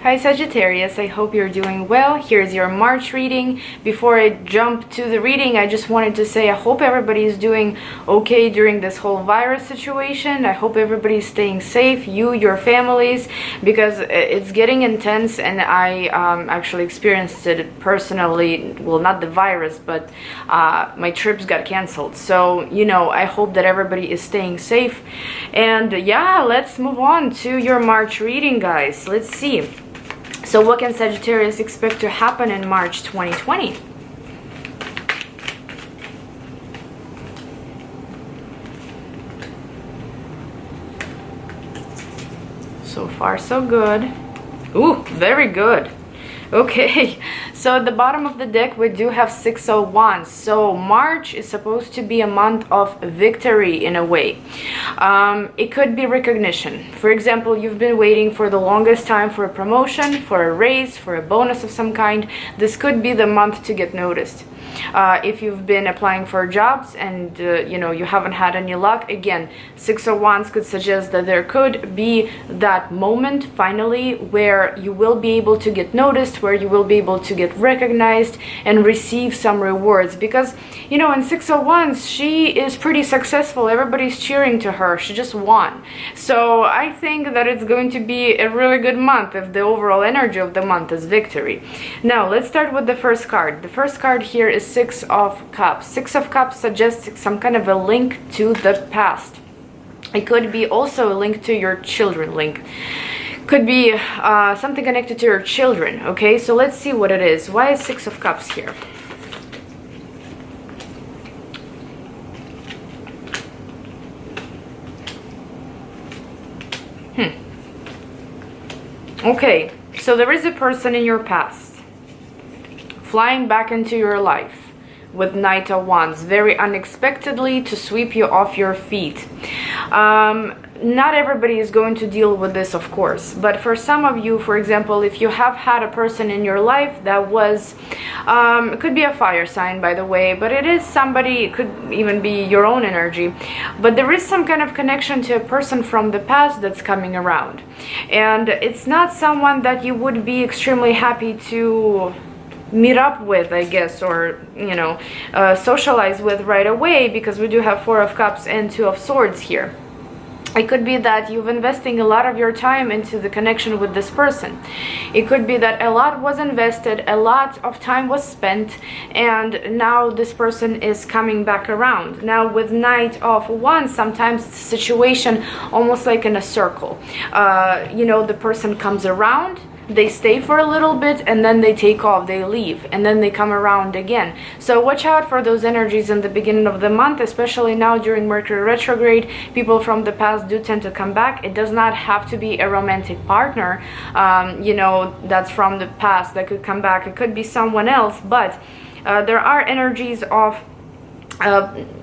Hi Sagittarius, I hope you're doing well. Here's your March reading. Before I jump to the reading, I just wanted to say I hope everybody is doing okay during this whole virus situation. I hope everybody's staying safe, you, your families, because it's getting intense, and I actually experienced it personally. Well, not the virus, but my trips got canceled. So, I hope that everybody is staying safe. And yeah, let's move on to your March reading, guys. Let's see. So what can Sagittarius expect to happen in March 2020? So far, so good. Ooh, very good. Okay, so at the bottom of the deck we do have Six of Wands. So March is supposed to be a month of victory in a way. It could be recognition. For example, you've been waiting for the longest time for a promotion, for a raise, for a bonus of some kind. This could be the month to get noticed. If you've been applying for jobs and you haven't had any luck, again, Six of Wands could suggest that there could be that moment finally where you will be able to get noticed, where you will be able to get recognized and receive some rewards. Because in Six of Wands, she is pretty successful. Everybody's cheering to her. She just won. So I think that it's going to be a really good month if the overall energy of the month is victory. Now let's start with the first card. The first card here is Six of Cups. Six of Cups suggests some kind of a link to the past. It could be also a link to your children. Could be something connected to your children. Okay, so let's see what it is. Why is Six of Cups here? Okay, so there is a person in your past flying back into your life with Knight of Wands, very unexpectedly, to sweep you off your feet. Not everybody is going to deal with this, of course, but for some of you, for example, if you have had a person in your life that was, it could be a fire sign, by the way, but it is somebody, it could even be your own energy, but there is some kind of connection to a person from the past that's coming around, and it's not someone that you would be extremely happy to meet up with, I guess, or socialize with right away, because we do have Four of Cups and Two of Swords here. It could be that you've investing a lot of your time into the connection with this person. It could be that a lot was invested, a lot of time was spent, and now this person is coming back around. Now with Knight of Wands, sometimes the situation almost like in a circle. The person comes around, they stay for a little bit, and then they take off, they leave, and then they come around again. So watch out for those energies in the beginning of the month, especially now during Mercury retrograde. People from the past do tend to come back. It does not have to be a romantic partner, that's from the past that could come back. It could be someone else, but there are energies of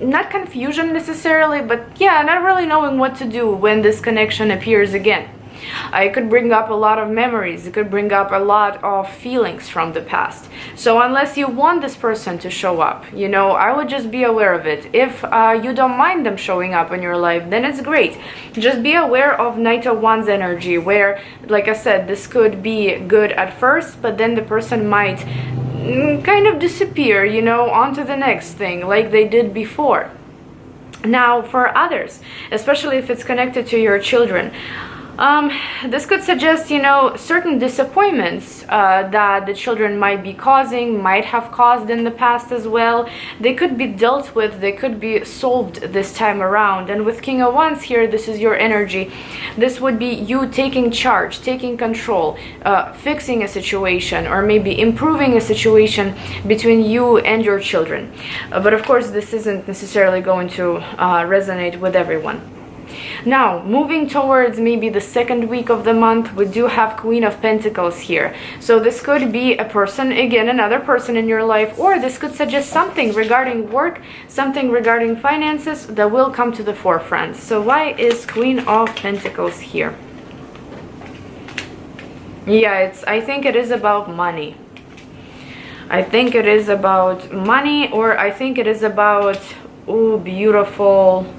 not confusion necessarily, but yeah, not really knowing what to do when this connection appears again. It could bring up a lot of memories. It could bring up a lot of feelings from the past. So unless you want this person to show up, I would just be aware of it. If you don't mind them showing up in your life, then it's great. Just be aware of Knight of Wands energy, where, like I said, this could be good at first, but then the person might kind of disappear, onto the next thing like they did before. Now for others, especially if it's connected to your children, this could suggest, certain disappointments that the children might have caused in the past as well. They could be dealt with, they could be solved this time around. And with King of Wands here, this is your energy. This would be you taking charge, taking control, fixing a situation, or maybe improving a situation between you and your children. But of course, this isn't necessarily going to resonate with everyone. Now, moving towards maybe the second week of the month, we do have Queen of Pentacles here. So this could be a person, again, another person in your life, or this could suggest something regarding work, something regarding finances that will come to the forefront. So why is Queen of Pentacles here? Yeah, I think it is about money. I think it is about money, or I think it is about, oh, beautiful.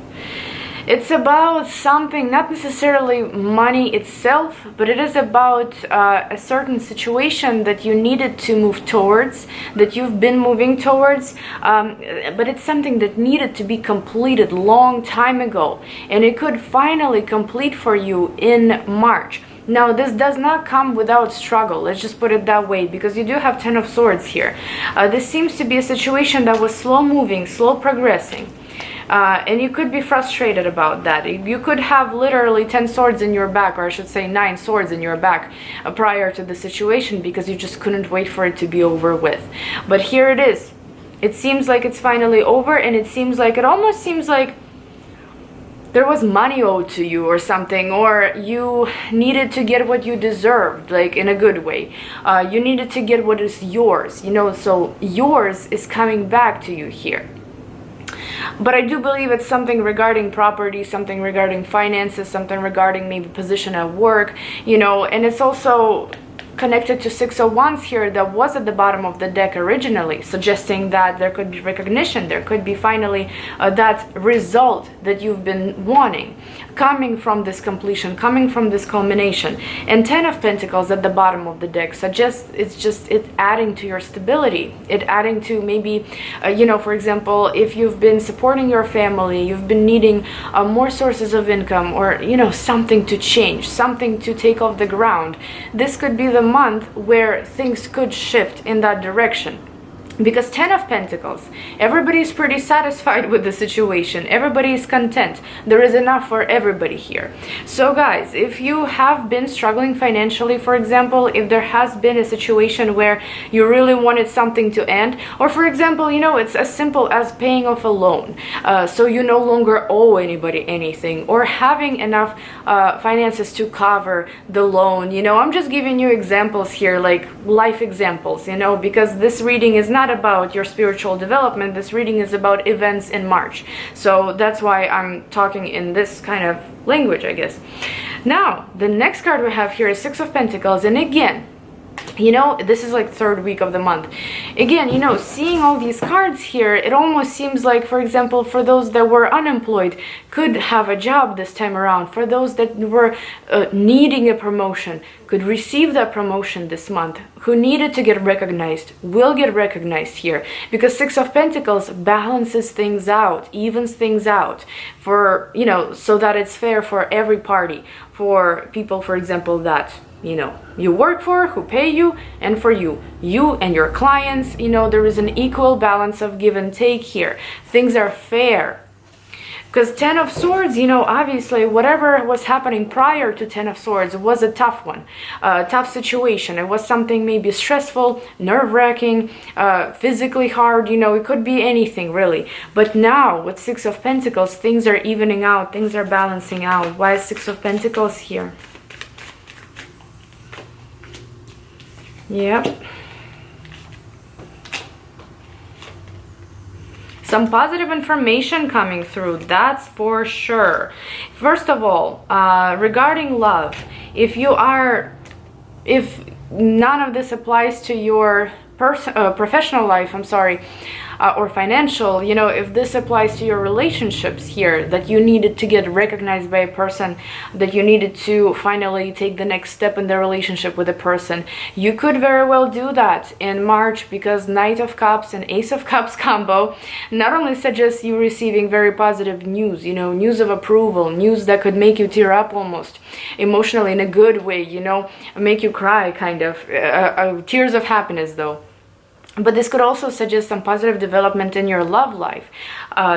It's about something, not necessarily money itself, but it is about a certain situation that you needed to move towards, that you've been moving towards, but it's something that needed to be completed long time ago, and it could finally complete for you in March. Now, this does not come without struggle, let's just put it that way, because you do have Ten of Swords here. This seems to be a situation that was slow moving, slow progressing. And you could be frustrated about that. You could have literally 10 swords in your back, or I should say 9 swords in your back prior to the situation, because you just couldn't wait for it to be over with. But here it is. It seems like it's finally over, and it almost seems like there was money owed to you or something, or you needed to get what you deserved, like in a good way. You needed to get what is yours, you know, so yours is coming back to you here. But I do believe it's something regarding property, something regarding finances, something regarding maybe position at work, you know, and it's also connected to Six of Wands here that was at the bottom of the deck originally, suggesting that there could be recognition, there could be finally that result that you've been wanting, coming from this completion, coming from this culmination. And Ten of Pentacles at the bottom of the deck suggests it adding to your stability, it adding to maybe, you know, for example, if you've been supporting your family, you've been needing more sources of income, or, you know, something to change, something to take off the ground. This could be the month where things could shift in that direction. Because Ten of Pentacles, everybody is pretty satisfied with the situation. Everybody is content. There is enough for everybody here. So guys, if you have been struggling financially, for example, if there has been a situation where you really wanted something to end, or for example, you know, it's as simple as paying off a loan, so you no longer owe anybody anything, or having enough finances to cover the loan, you know, I'm just giving you examples here, like life examples, you know, because this reading is not about your spiritual development. This reading is about events in March, so that's why I'm talking in this kind of language, I guess. Now the next card we have here is Six of Pentacles, and again, you know, this is like third week of the month. Again, you know, seeing all these cards here, it almost seems like, for example, for those that were unemployed, could have a job this time around. For those that were needing a promotion, could receive that promotion this month. Who needed to get recognized, will get recognized here. Because Six of Pentacles balances things out, evens things out, for, you know, so that it's fair for every party. For people, for example, that, you know, you work for, who pay you, and for you and your clients, you know, there is an equal balance of give and take here. Things are fair. Because Ten of Swords, you know, obviously whatever was happening prior to Ten of Swords was a tough one, a tough situation. It was something maybe stressful, nerve-wracking, physically hard, you know, it could be anything really. But now with Six of Pentacles, things are evening out, things are balancing out. Why is Six of Pentacles here? Yep. Some positive information coming through, that's for sure. First of all, regarding love, if none of this applies to your professional life, or financial, you know, if this applies to your relationships here, that you needed to get recognized by a person, that you needed to finally take the next step in the relationship with a person, you could very well do that in March, because Knight of Cups and Ace of Cups combo not only suggests you receiving very positive news, you know, news of approval, news that could make you tear up almost emotionally in a good way, you know, make you cry kind of, tears of happiness though. But this could also suggest some positive development in your love life,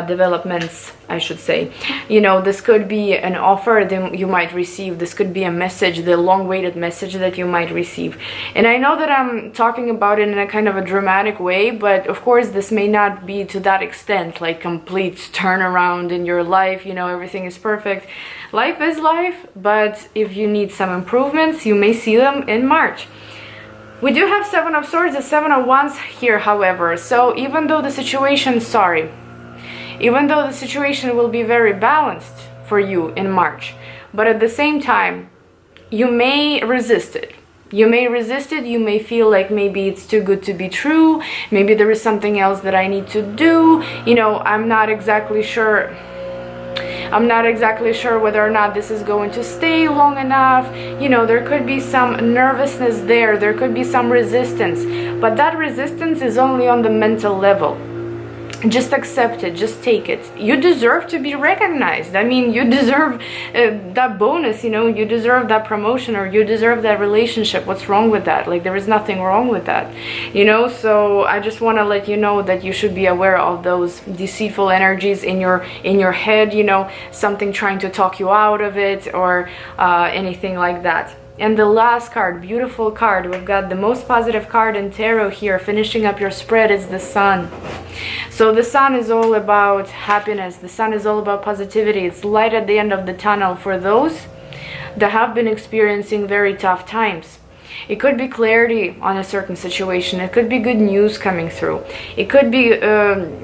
developments, I should say. You know, this could be an offer that you might receive. This could be a message, the long-awaited message that you might receive. And I know that I'm talking about it in a kind of a dramatic way, but of course this may not be to that extent, like complete turnaround in your life, you know, everything is perfect. Life is life, but if you need some improvements, you may see them in March. We do have Seven of Swords and Seven of Wands here, however, so even though the situation, will be very balanced for you in March, but at the same time, you may resist it. You may feel like maybe it's too good to be true, maybe there is something else that I need to do, you know, I'm not exactly sure. I'm not exactly sure whether or not this is going to stay long enough. You know, there could be some nervousness there. There could be some resistance. But that resistance is only on the mental level. Just accept it, just take it. You deserve to be recognized. I mean, you deserve that bonus, you know, you deserve that promotion, or you deserve that relationship. What's wrong with that? Like, there is nothing wrong with that, you know. So I just want to let you know that you should be aware of those deceitful energies in your head, you know, something trying to talk you out of it, or anything like that. And the last card, beautiful card, we've got the most positive card in tarot here, finishing up your spread, is the Sun. So the Sun is all about happiness. The Sun is all about positivity. It's light at the end of the tunnel for those that have been experiencing very tough times. It could be clarity on a certain situation. It could be good news coming through. It could be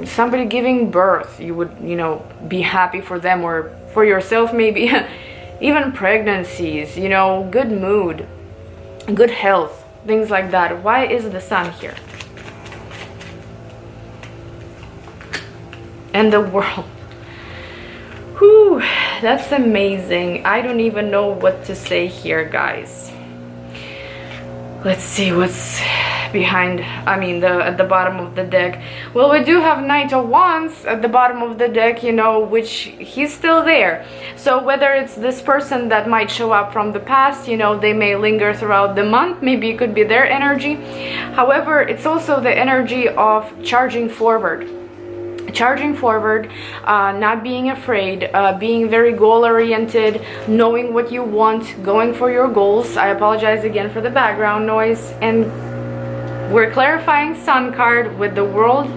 somebody giving birth. You would, you know, be happy for them, or for yourself maybe. Even pregnancies, you know, good mood, good health, things like that. Why is the Sun here? And the World. Whew, that's amazing. I don't even know what to say here, guys. Let's see what's behind, at the bottom of the deck. Well, we do have Knight of Wands at the bottom of the deck, you know, which he's still there. So whether it's this person that might show up from the past, you know, they may linger throughout the month. Maybe it could be their energy. However, it's also the energy of charging forward. Charging forward, not being afraid, being very goal-oriented, knowing what you want, going for your goals. I apologize again for the background noise. And we're clarifying Sun card with the World,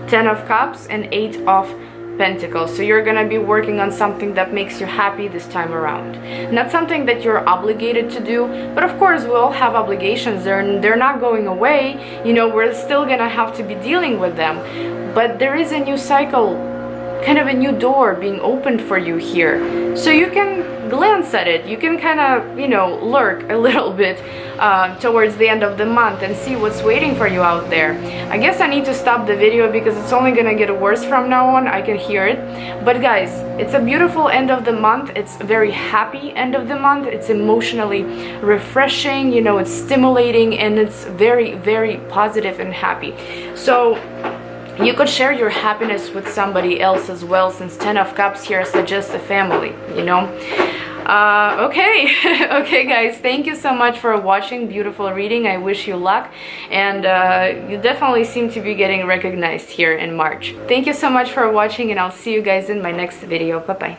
10 of Cups, and 8 of Pentacles. So you're gonna be working on something that makes you happy this time around. Not something that you're obligated to do, but of course we all have obligations. They're not going away. You know, we're still gonna have to be dealing with them. But there is a new cycle, kind of a new door being opened for you here. So you can glance at it. You can kind of, you know, lurk a little bit towards the end of the month and see what's waiting for you out there. I guess I need to stop the video because it's only gonna get worse from now on. I can hear it. But guys, it's a beautiful end of the month. It's a very happy end of the month. It's emotionally refreshing, you know, it's stimulating, and it's very, very positive and happy. So you could share your happiness with somebody else as well, since 10 of Cups here suggests a family, you know. Okay. Okay, guys, thank you so much for watching. Beautiful reading. I wish you luck, and you definitely seem to be getting recognized here in March. Thank you so much for watching, and I'll see you guys in my next video. Bye-bye.